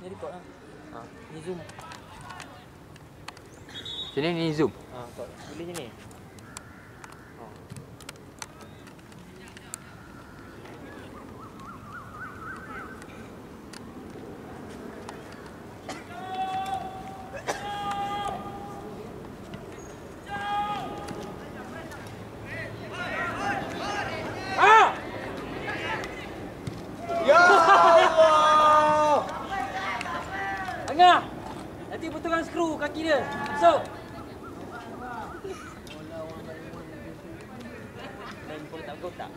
Ni record lah. Ha. Ni zoom. Sini ni zoom. Ha, kau boleh je ni. Tengah. Nanti betulkan skru kaki dia. Masuk. Main bola tak gol tak?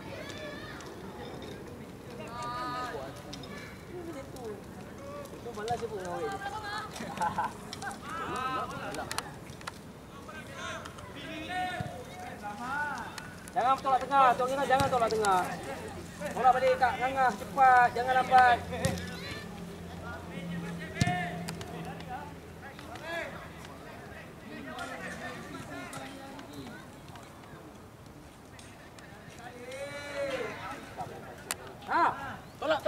Itu malas je pun orang awet. Jangan tolak tengah. Tuan Gina jangan tolak tengah. Bola balik kat Ngangah cepat. Jangan lambat. Ha, tolak.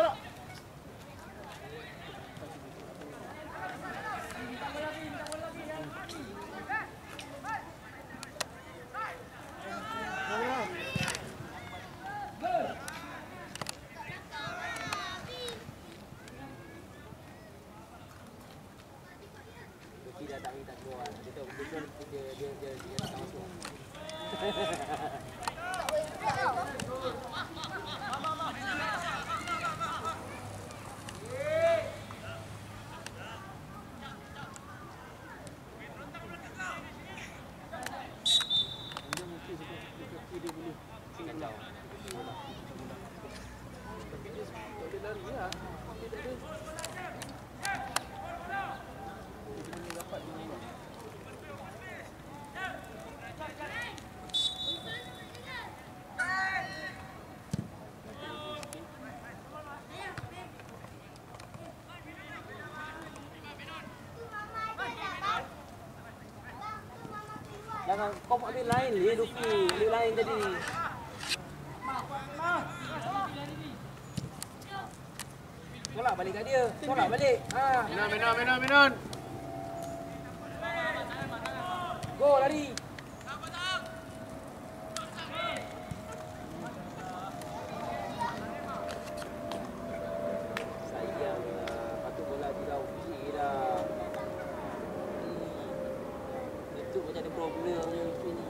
Dia tak keluar. Dia tahu dia tak masuk. Jangan kau ambil lain ni, Luffy. Ambil lain tadi. Tolak balik kat dia. Tolak balik. Ha. Menon. Go lari. Sayang. Patut bola tidak okey dah. Itu macam ada problem ni Luffy ni.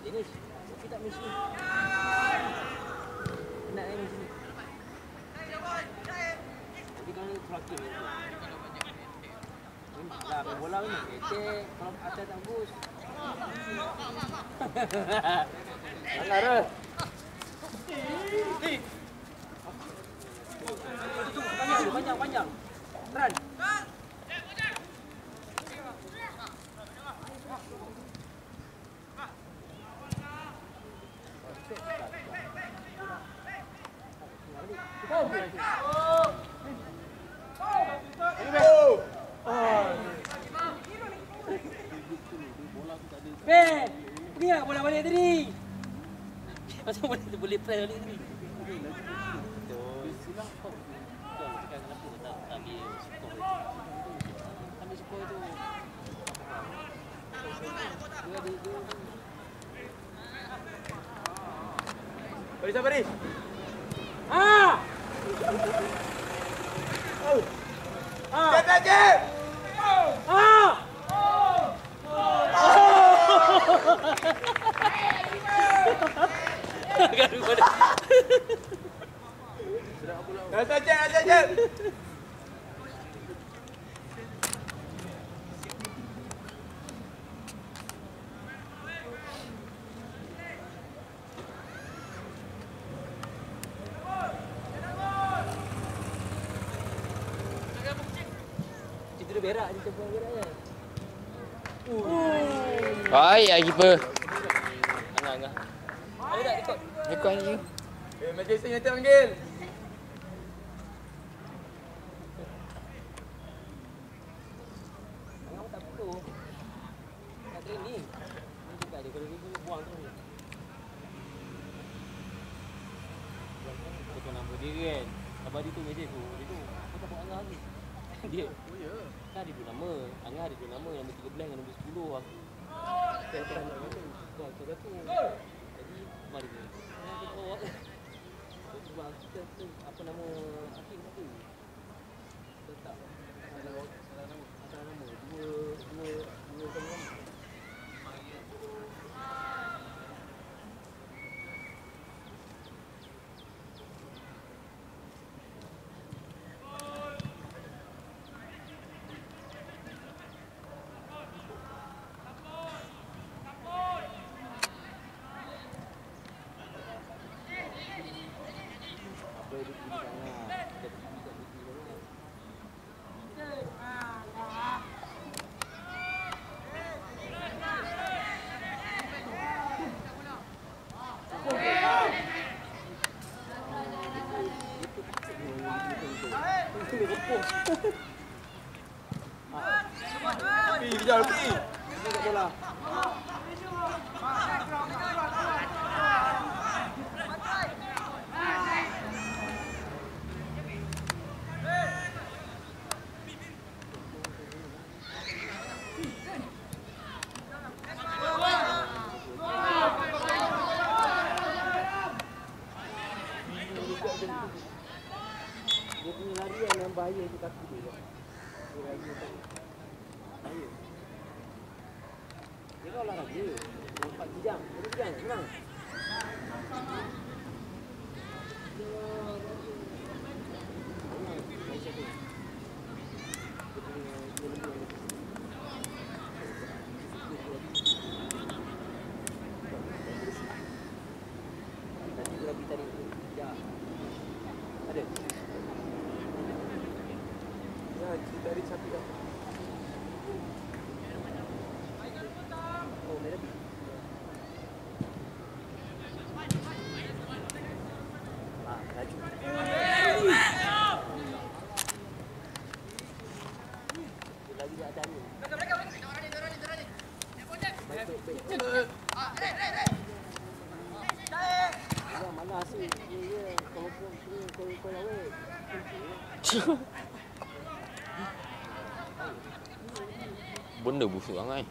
Dennis, Luffy tak miss ni. Nak ni sini. Tapi kalau ni terakhir ni. Dah main bola ni. Ecek. Kalau atas tak bus. Anggar. Panjang. Run. Ben, pergi tak bola balik tadi? Macam boleh press balik tadi. Ambil skor tu. Baris. Ah! Jep. Ah! Garu pada. Rasa jep. Dia berak je tempat beraknya. Baik, keeper. Angah. Ada tak rekod? Rekod ni. Majesty nyata panggil. Angah tak perlu. Nak training. Ni juga dia kalau dia buang tu. Dia kan, abang dia tu mesej tu. Dia tu, kau tak buat Angah ni. Dia, oh ya. Kan ada dua nama. Angah ada dua nama. Nombor 13 dengan nombor 10 aku. Saya tak nak mana. Kau tu. Jadi, mari ni. Aku tak bawa. Sebab kita apa nama Hakim tu. Tak. Salah nama. Dua nama. Kejar lebih. Ini tak bola. Dia punya larian yang bahaya tu kaki dia. Dia lari macam bahaya. Dia kan olahraga. 4 jam. Berapa jam? Senang. Nanti gua pergi tadi. Ya. Ada. Ya, cerita dari sapi dah. Oh, merah. Laju. Dia lagi di atas ni. Mana asyik dia kalau kau lawan. Benda busuk sangat.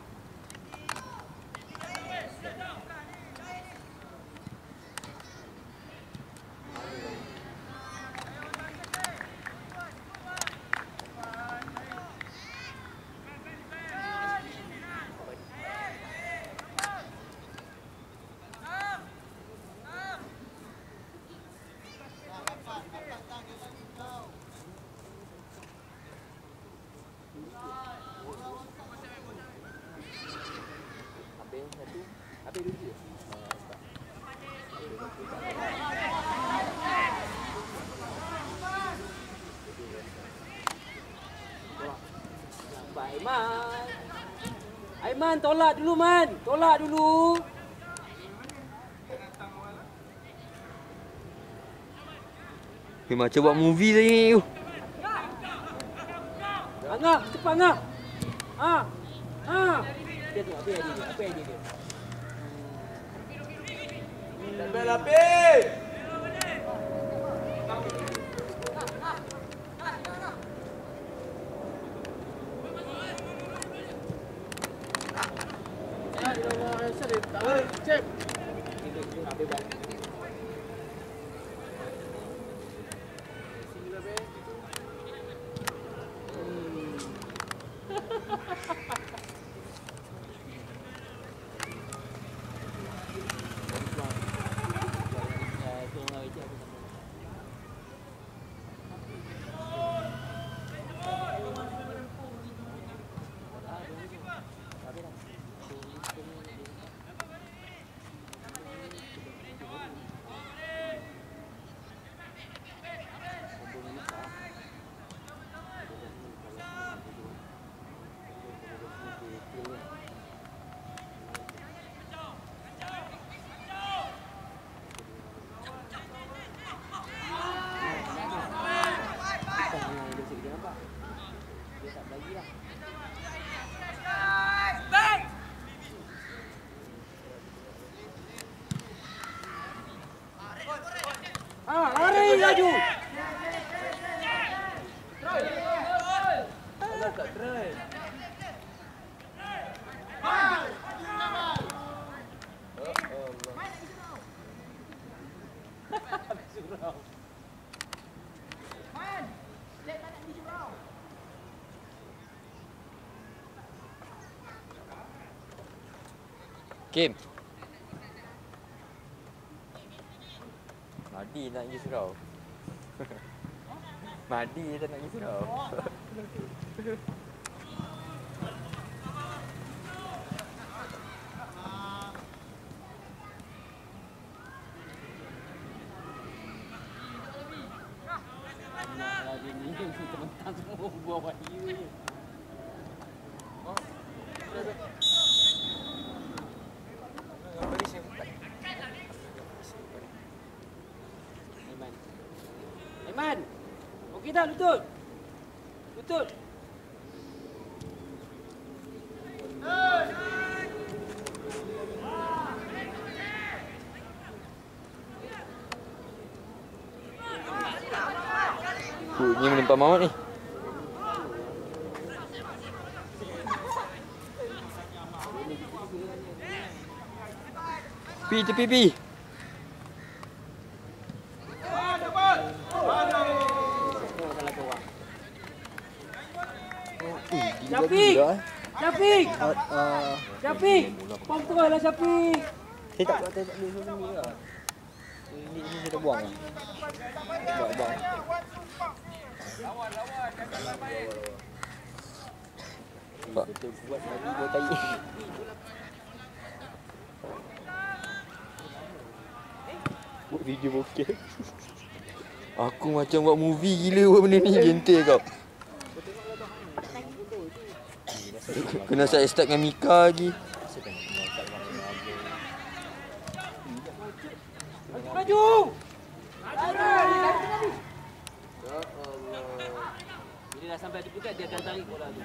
Apa yang satu? Apa yang dua? Aiman. Aiman, tolak dulu, Man. Tolak dulu. Macam buat movie tadi ni. Angah, cepat Angah. Dia tu, apa yang dia? Apa yang dia? Sampai lapis. Cek. Itu apa bang? maju. Alah tak try. Surau. Kim. Madi nak pergi surau. Madi tak nak pergi surau. Dia ni terbentang semua buah wahyu je. Aiman. Aiman. Okey tak lutut? Lutut. Ni menimpa Mamat ni. Pi tepi pi. Syafiq! Syafiq! Syafiq! Pom terus lah Syafiq! Saya tak boleh sini lah. Ini saya dah buang lah. Buang. Pak, betul buat lagi buat tayi. Buat video bokeh. Aku macam buat movie gila buat benda ni. Gentil kau. Kena saya start dengan Mika lagi. Maju! Bila dah sampai dekat dia akan tarik bola tu.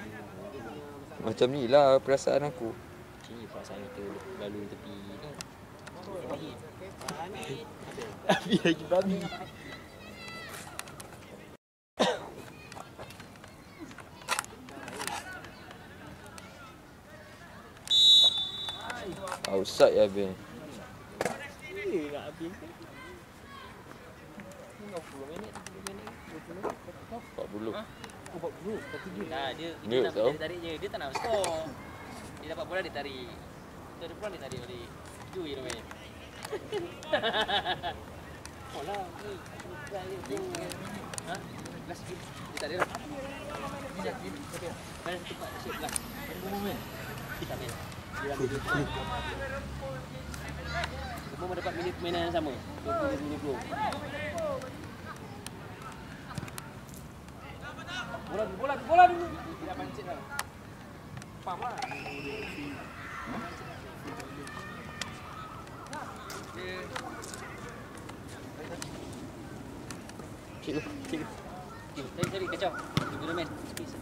Macam ni lah perasaan aku. Sini perasaan kita lalu tepi ni. Abi lagi babi. Outside ya Ben. Nak habis ke? 50 minit, 30 minit, 20 40. Oh, 40. Tapi dia. Nah, dia Dia nak tahu. dia tarik je. Dia tak nak skor. Dia dapat bola dia tarik. Kita ada bola dia tarik balik. Itu je main. Bola ni. Ha? Last game. Dia tak ada dah. Dia tak ada. Mana tempat shape lah. Ada moment. Tak main. Dia ambil dia. Semua mendapat minit permainan yang sama. 20-20. Bola dulu. Tidak pancit lah. Pam lah. Cik. Cari kacau. Guna main. Space.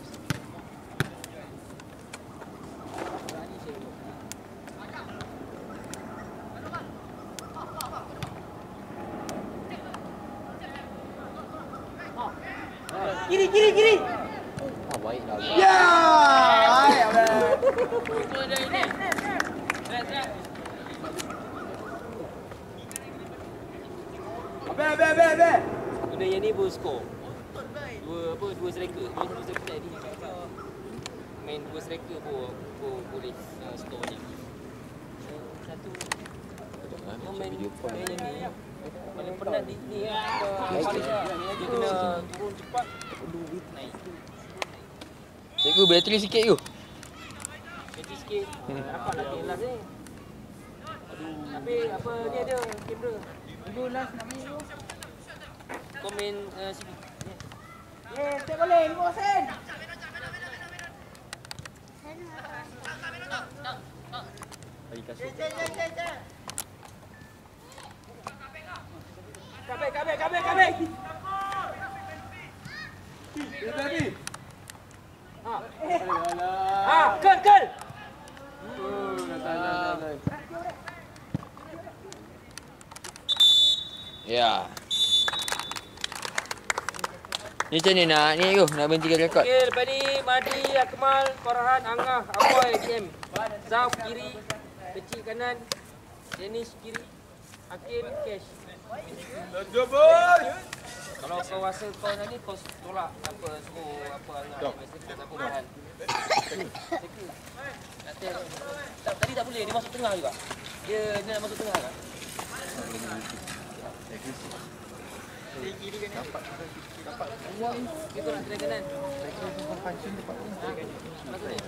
Kiri. Ah baiklah. Ya! Hai, abang. Itu ada ini. Trak. Abang. Guna yang ni baru skor. Dua striker. Dua striker tadi. Main dua striker pun boleh skor je. Satu. Main Video call. yang ni. Paling penat di ni dia kena turun cepat naik. Cikgu bateri sikit you. Jadi sikit dapat nak last ni. Tapi apa ni ada kamera. Dulu last nak main dulu. Kau main sini. Tak boleh 5 sen. Bagi kasut. Kabel. Baby. Kel. Ya. Ni macam ni nak ni tu, nak berhentikan rekod. Okey, lepas ni Madi, Akmal, Farhan, Angah, Aboy, DM. Zaf kiri, kecil kanan, Danish kiri, Hakim, Cash. Kalau kau rasa kau ni kau tolak apa suruh apa Angah mesti kita apa Farhan. Tadi tak boleh, dia masuk tengah juga. Dia nak masuk tengah kan? Kiri kanan. Dapat uang. Kita nak try kanan. Function dapat uang. Masuk ni.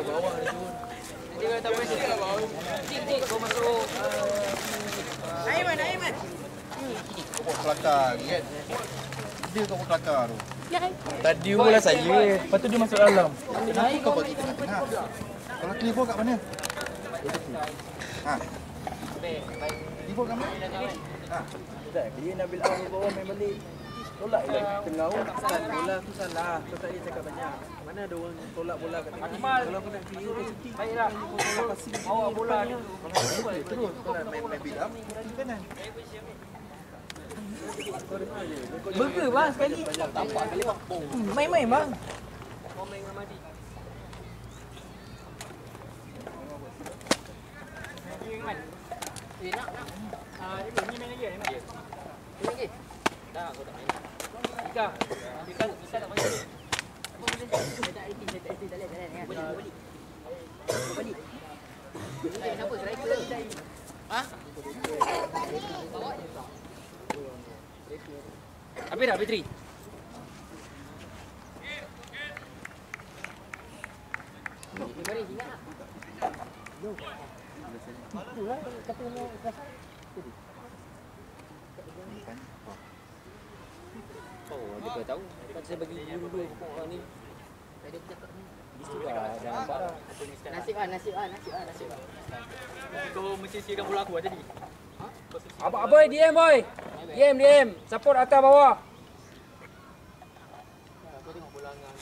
Bawah dia turun. Dia kata tak boleh ke bawah. Tik kau masuk. Aiman. Kau buat kelakar kan? Dia kau buat kelakar tu. Tadi mula saya. Lepas tu dia masuk dalam. Kenapa kau bagi tengah-tengah? Kalau keyboard kat mana? Ha? Keyboard kat mana? Ha? Tak, dia nak ambil awal bawah main balik. Tolak je tengah. Ustaz, bola tu salah. Kau tak boleh cakap banyak. Mana ada orang tolak bola kat tengah. Kalau aku nak clear kau cuti. Baiklah. Bola passing bawa bola ni. Terus kau nak main build up. Kiri kanan. Burger bang sekali. Tampak kali bang. Main-main bang. Kau main dengan Madi. Nak. Ni main lagi kan? Main lagi? Dah, kau tak main. Ika tak main. Saya tak edit, tak boleh. Balik. Siapa? Striker? Ha? Bawa je. Habis dah, Petri? Mari, ingat tak? Itulah, kata nak rasa. Oh, dia tahu. Kan saya bagi dulu pokok orang ni. Tadi aku cakap ni. Bismillah, jangan parah. Nasib. Kau mesti siapkan bola aku tadi. Boy, DM boy. DM. Support atas bawah. Kau tengok bola dengan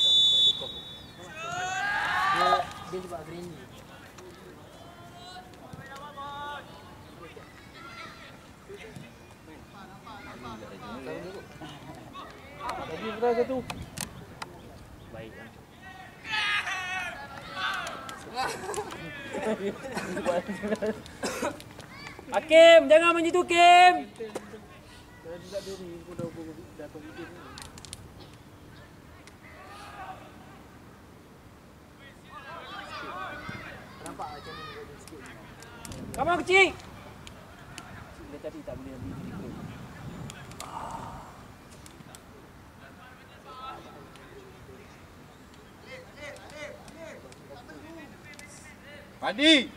dia juga green. Lagi berat satu. Baik. Hakim, jangan macam tu, Kim. Kalau tidak diri, kau dah kompeten. Nampak macam ni sikit. Come on kecil. Dia tadi tak boleh ambil diri. Madi!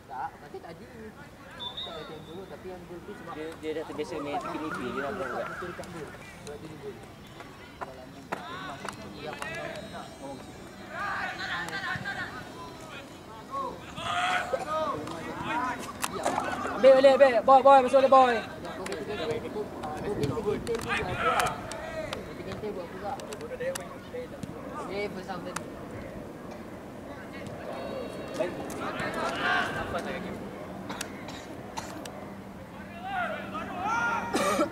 Tak, kata tadi. Tak ada tempo tapi yang gol tu sebab dia dah terbiasa main tipi-tipi dia nak buat. Betul dekat gol. Buat dia gol. Ambil balik. Boy, masuk balik boy. Kita buat juga. Dia first half tadi. Baik. Apa tak game?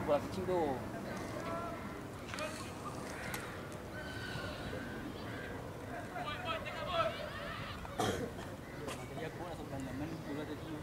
Bola kecil tu. Tadi aku nak sampai laman bola tadi.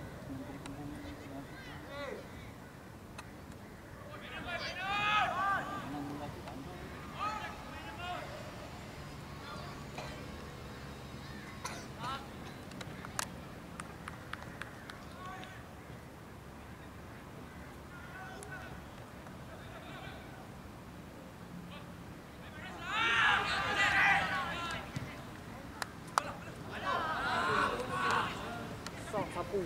Sapu.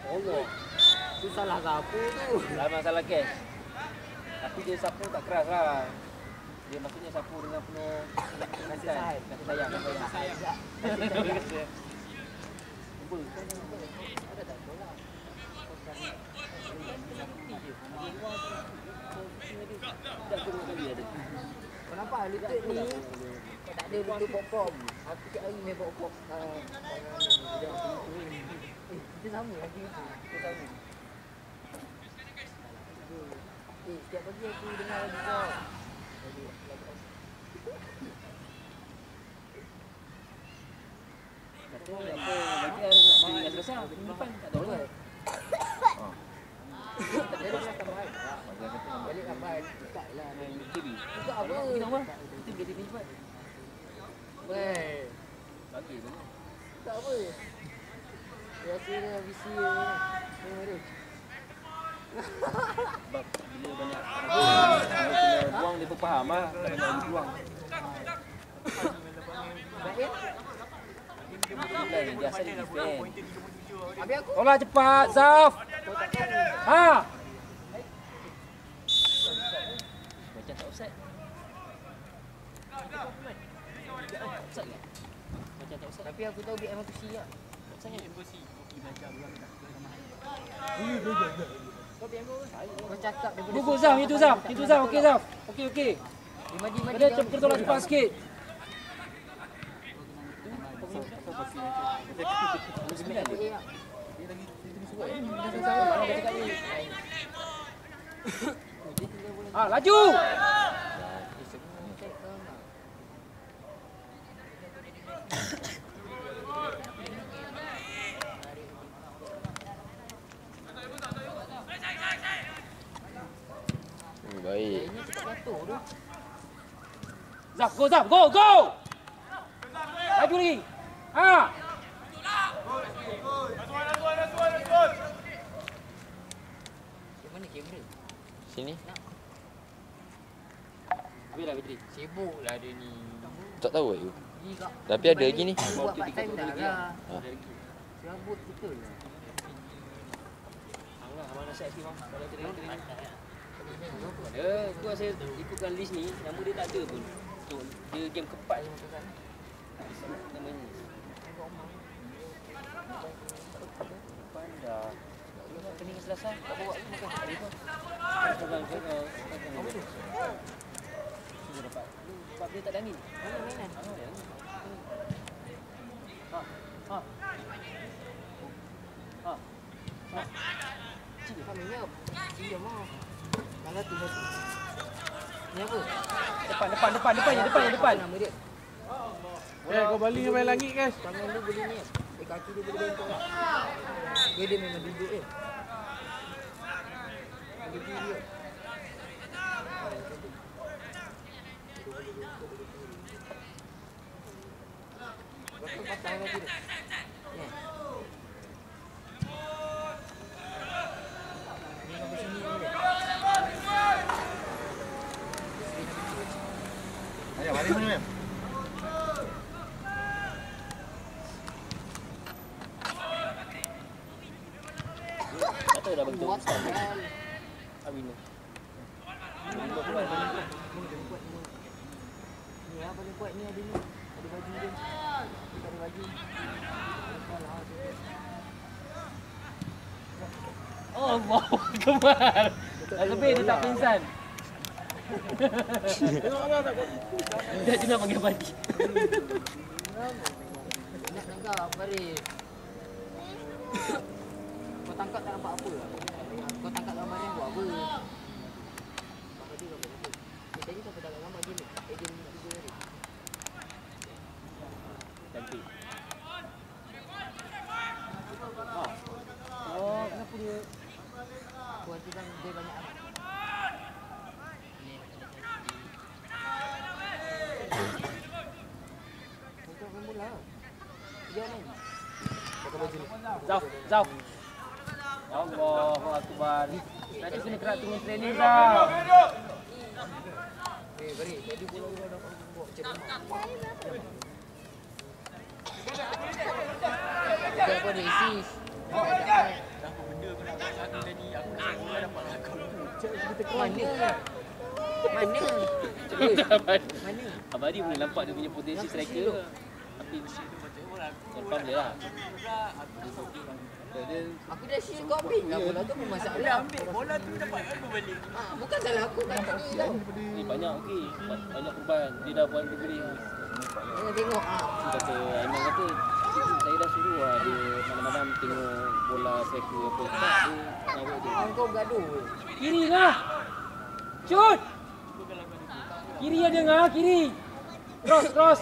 Allah. Susahlah sapu tu. Lah masalah cash. Tapi dia sapu tak keras lah. Dia maksudnya sapu dengan penuh kasih sayang. Kasih sayang. Ada tak bola? Kenapa lutut ni tak ada lutut pop-pop? Aku cakap lagi main pop-pop. Kita sama lagi itu. Kita sama. Setiap pagi aku dengar lagu kau. Kata apa bagi harus nak beli gas besar minggu depan tak tahu lah. Tak ada lah tambahan. Balik tambahan. Buka lah main TV. Buka apa? Kita apa? Kita boleh TV cepat. Weh. Bagi tu. Tak apa. Biasa dah VC ni. Tengok dia. Sebab bila banyak kena buang dia pun faham lah. Tak banyak buang. Baik. Dia asal dia defend. Habis aku. Tolak cepat Zaf. Ha. Macam tak offside. Offside ke? Macam tak offside. Tapi aku tahu BM aku siap. Offside ke? Kau BM kau ke? Kau cakap daripada Gugur Zaf, itu Zaf. Itu Zaf. Okey Zaf. Okey. Madi. Ada kena tolak cepat sikit. Ah, laju. Baik. Ini cepat jatuh tu. Zaf, go Zaf, go. Laju lagi. Ha. Di mana kamera? Sini. Habis dah bateri. Sibuk lah dia ni. Tak tahu aku. Ni kak. Tapi ada lagi ni. Buat part time dah lah. Ha. Serabut betul lah. Angah mana set sikit bang. Kalau training. Ada, tu saya ikutkan list ni, nama dia tak ada pun. So, dia game keempat je makan. Namanya. Pandai. Kening selesai, tak bawa lagi makan. Ada apa? Apa tu? Sudah dapat. Sebab dia tak ada angin. Mana mainan? Kau minyak. Dia mau. Mana tu satu? Ni apa? Depan. Nama dia. Kau balik main langit guys. Tangan dia boleh ni. Kaki dia boleh bentong. Dia memang duduk je. Dia dia. Berapa patah lagi tu? Ni. Ni sampai sini ni dia. Ayah, balik mana Mem? Tak tahu dah bagi tu. Buat kan. Awin. Ni apa dia buat ni ada ni. Ada baju dia. Tak ada baju. Oh, wow, gemar. Lebih dia tak pingsan. Dia cuma panggil mati. Nak tangkap Farid. Kau tangkap tak nampak apa? Kau tangkap gambar dia buat apa? Gambar dia gambar apa? Tadi siapa tangkap gambar dia ni? Agent ni juga ni. Cantik. Oh, kenapa dia? Buat tu kan dia banyak amat. Untuk main bola. Dia main. Pakai baju ni. Zaf. Allahu Akbar. Tadi kena kerak tunggu training Zaf. Beri. Tadi bola dah buat macam mana? Dia pun assist. Mana? Abadi boleh nampak dia punya potensi striker. Tapi confirm dia lah. Aku dah share kau ambil lah bola tu bermasalah. Dia ambil bola tu dapat aku balik. Bukan salah aku kan tadi kan. Ni banyak okey. Banyak perubahan. Dia dah buat begini. Tengok Dia kata Aiman kata saya dah suruh lah dia malam-malam tengok bola striker apa tak dia tahu dia. kau gaduh. Kiri lah. Shoot. Kiri ada ngah, kiri. Cross.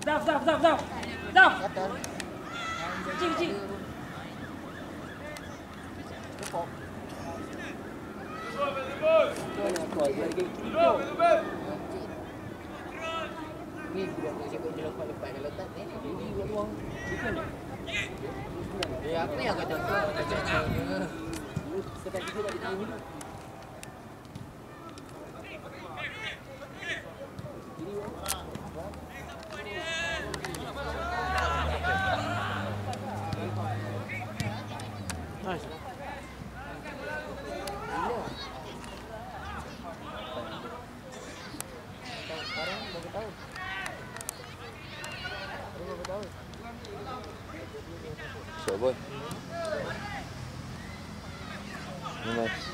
Zaf. Kecil. Ni budak nak cakap dia lepas kalau tak ni dia buat ruang. Ya apa yang kata cakap. Sekat juga tak diterima. Nice. Sekarang berapa tahun? Berapa tahun? Siap boy. Nice.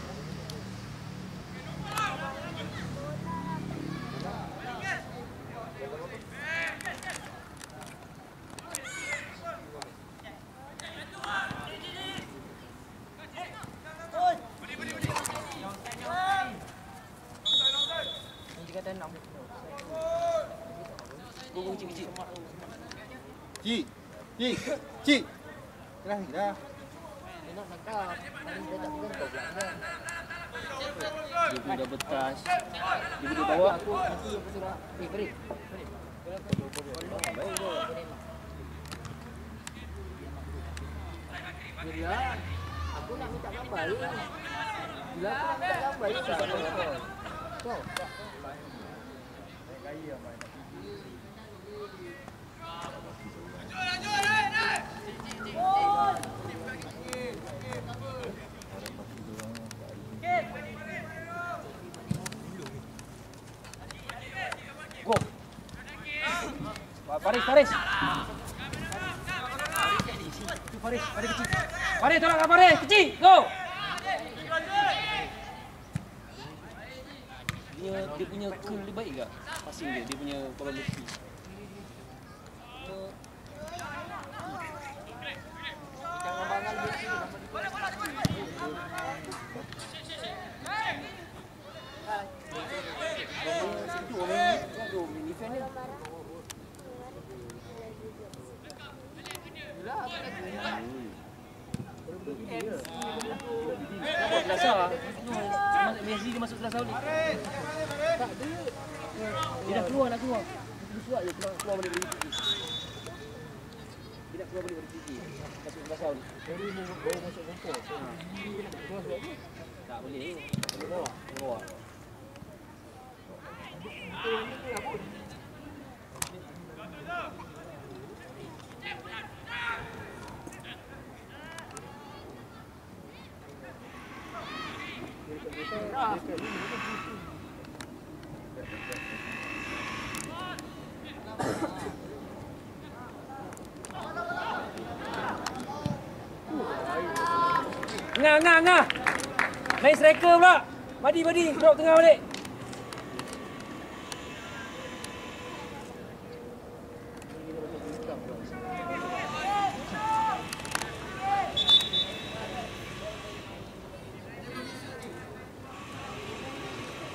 Ini kata 6. Gong kecil. Cik. Dah. Dia nak tangkap. Paling dia tak berhentak pula. Dia pun dah betas. Dia boleh Bawa bawa. aku nanti apa surat. Break. Bila aku nak minta gambar ni. Bila aku nak minta gambar ni tak apa. Kau. Go. Faris. Tu Faris kecil. Faris tolak Faris kecil. Go. Dia punya curl dia baik tak? Passing dia punya probability. Jangan bangal dia sini. Situ orang ni defend dia. Selasa. Messi dia masuk Selasa ni. Tak ada. Dia dah keluar. Dia suat je keluar balik dari PG. Dia nak keluar balik dari PG. Masuk Selasa ni. Baru masuk kompor. Dia nak keluar sebab apa? Tak boleh. Boleh bawa. Ngah. Main striker pula. Madi, drop tengah balik.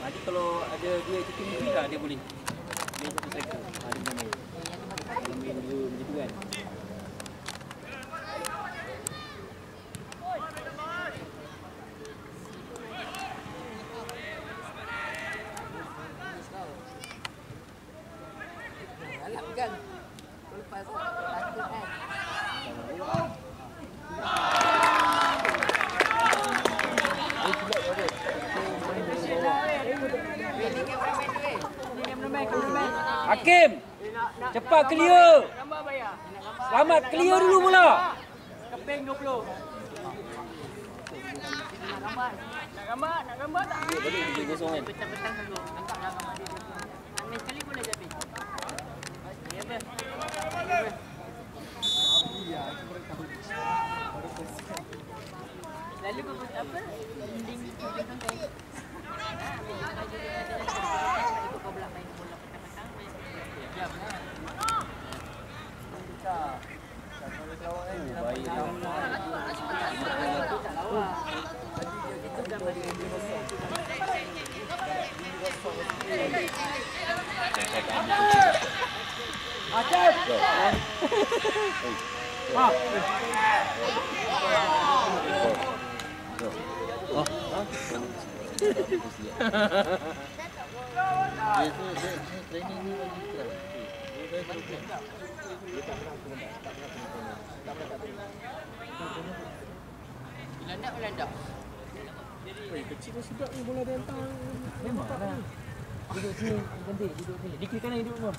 Madi kalau ada dua activity lah dia boleh. Dia satu striker. Dia boleh main. Dia main dua macam tu kan. Alah kan. Kau lepas takut kan. Hakim. Cepat clear. Selamat clear dulu mula. Keping 20. Nak gambar tak? Dia balik dia kosong kan. Petang-petang dulu. Nampak lah gambar dia. Ambil sekali boleh jadi. Ya apa? Lalu kau buat apa? Dinding santai. Ikut kau belah main bola petang-petang. Jam lah. Baik. Tak lawa. Acep. Ah. Training ni lagi keras. Landak. Kecil tu sedap ni bola dia hantar. Memanglah. Duduk sini, cantik. Duduk sini. Di kiri kanan hidup semua.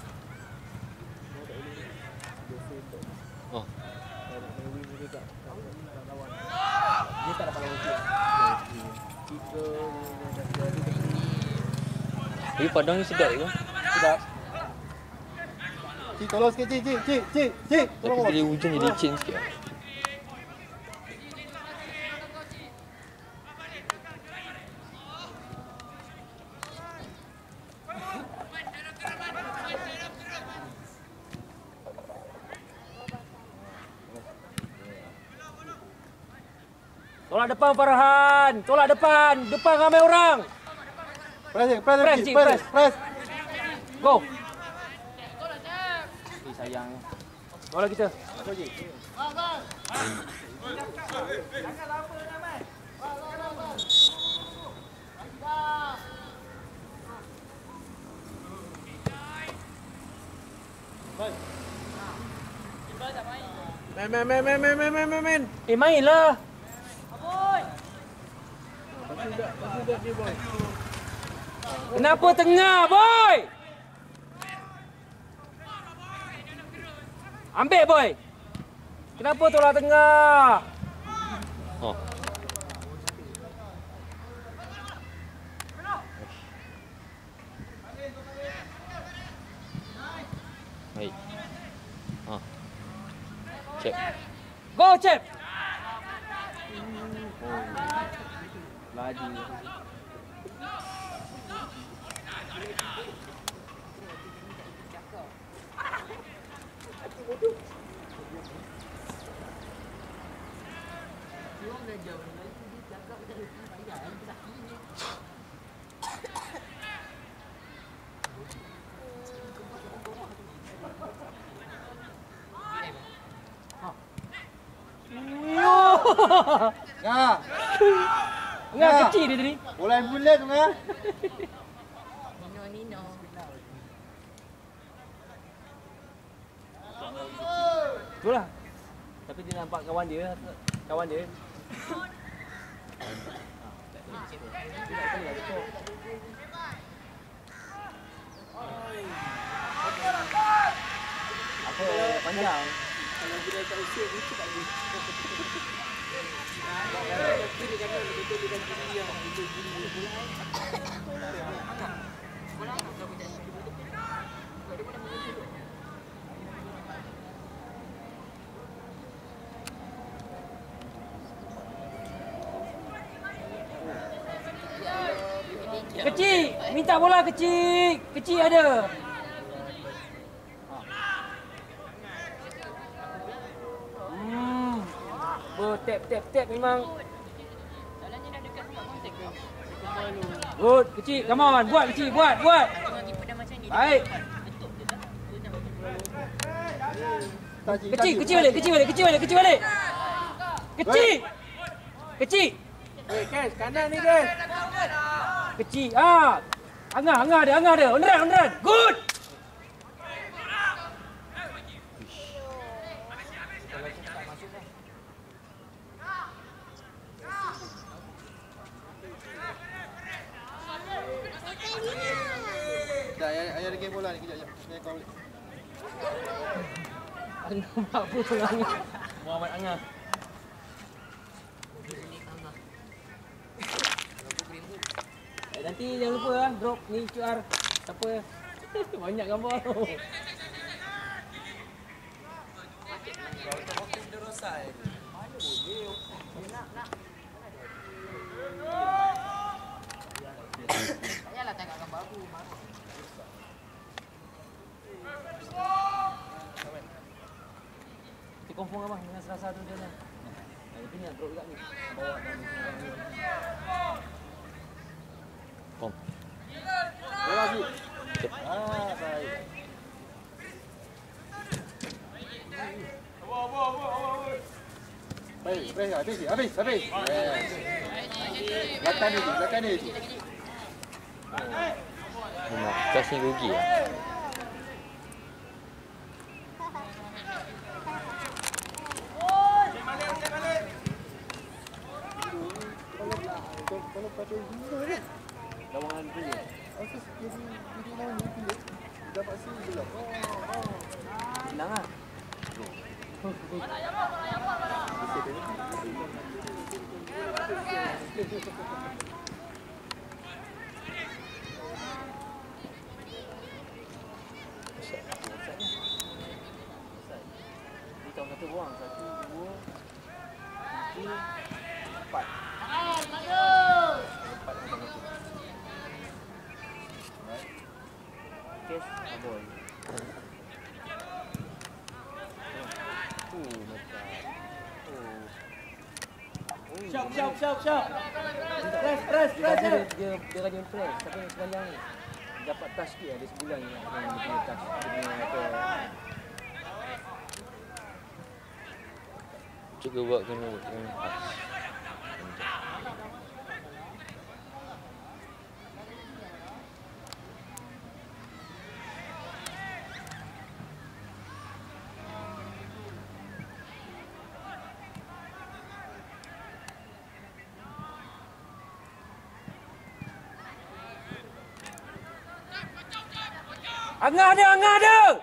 Oh. Dia tak dapat lawan dia. Tapi Padang ni sedap ke? Sedap. Cik, tolong sikit, Cik. Tapi dia hujan jadi licin sikit lah. Tolak depan Farhan. Tolak depan. Depan ramai orang. Press. Go. Sayang. Bola kita. Main. Mainlah. Masih dia boy. Kenapa tengah, boy? Ambil, boy. Kenapa tolak tengah? Oh. Baik. Cep. Go, Cep. Laju. Ngah. Enggak kecil dia tadi. Bola yang bulat tu, Ngah. Nino. Itulah. Tapi dia nampak kawan dia. Apa panjang? Kalau dia tak usia ni tak boleh. Kecil, minta bola kecil. Kecil ada. Tap memang. Salahnya dah dekat kat kontak ke? Good, kecil. Come on, buat kecil, buat. Tengok tipu dah macam ni. Baik. Kecil balik. Kecil. Kes, kanan ni Kes. Kecil. Angah dia. On run. Good. Dah, ayah ada game bola ni kejap. Ni kau balik. Nampak apa tengah ni? Muhammad Angah. Nanti jangan lupa drop ni QR. Siapa? Banyak gambar tu. Payahlah tengok gambar aku. Kita confirm abang dengan serasa tu dia ni. Ini nak drop juga ni. Bawa dan Kom. Bola lagi. Baik. Baik, habis. Yes. Belakang ni. Markas ni rugi lah. Kalau pada guna kan. Lawangan tu je. Asas jadi lawan tu je. Dapat sini je lah. Senang lah. Dia tahu kata buang 1, 2, 3, 4. Kes aboy. Syap. Press. Dia rajin press. Tapi yang sepanjang ni dapat touch dia ada sebulan yang dia punya touch. Dia punya apa. Cuba buat kena pas. Angah ada.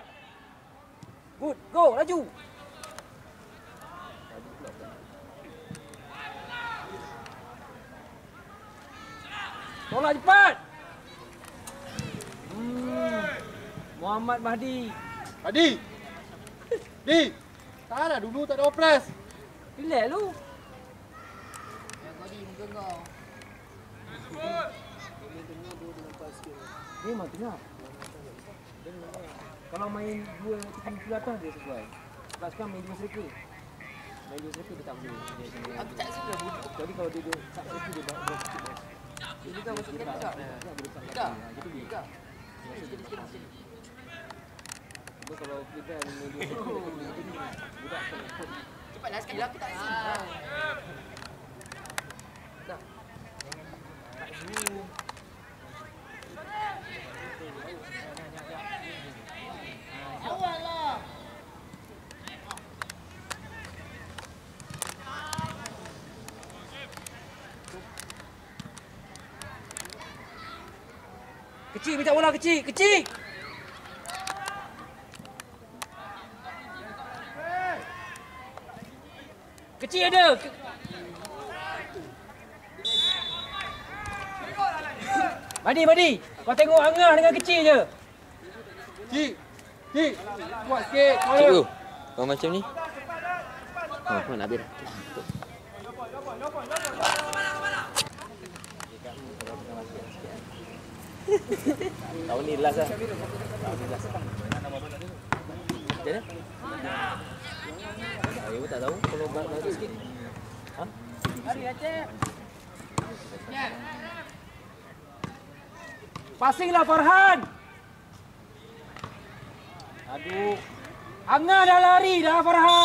Good, go, laju. Tolak cepat. Muhammad Mahdi. Di. Tak ada dulu tak ada opres. Relax lu. Kau di muka kau. Dia memang tengah. Kalau main dua tepi atas dia sesuai. Sebab sekarang main dua striker. Main dua striker dia tak boleh. Dia kena. Aku tak suka bodoh. Jadi kalau dia tak striker dia bawa sikit. Ini kau masuk kan tak? Tak. Tak. Sikit. Cuma kalau kita main dua striker budak akan ikut. Cepatlah sekali aku tak sini. Tak. Tak dulu. Kecil minta bola kecil. Kecil ada. Madi. Kau tengok Angah dengan kecil je. Cik. Kuat sikit. Cikgu, kalau macam ni. Oh, nak habis dah. Tahun ni last lah. Macam mana? Saya pun tak tahu kalau bagus sikit. Ha? Mari Aceh. Passing lah Farhan. Aduh. Angah dah lari dah Farhan.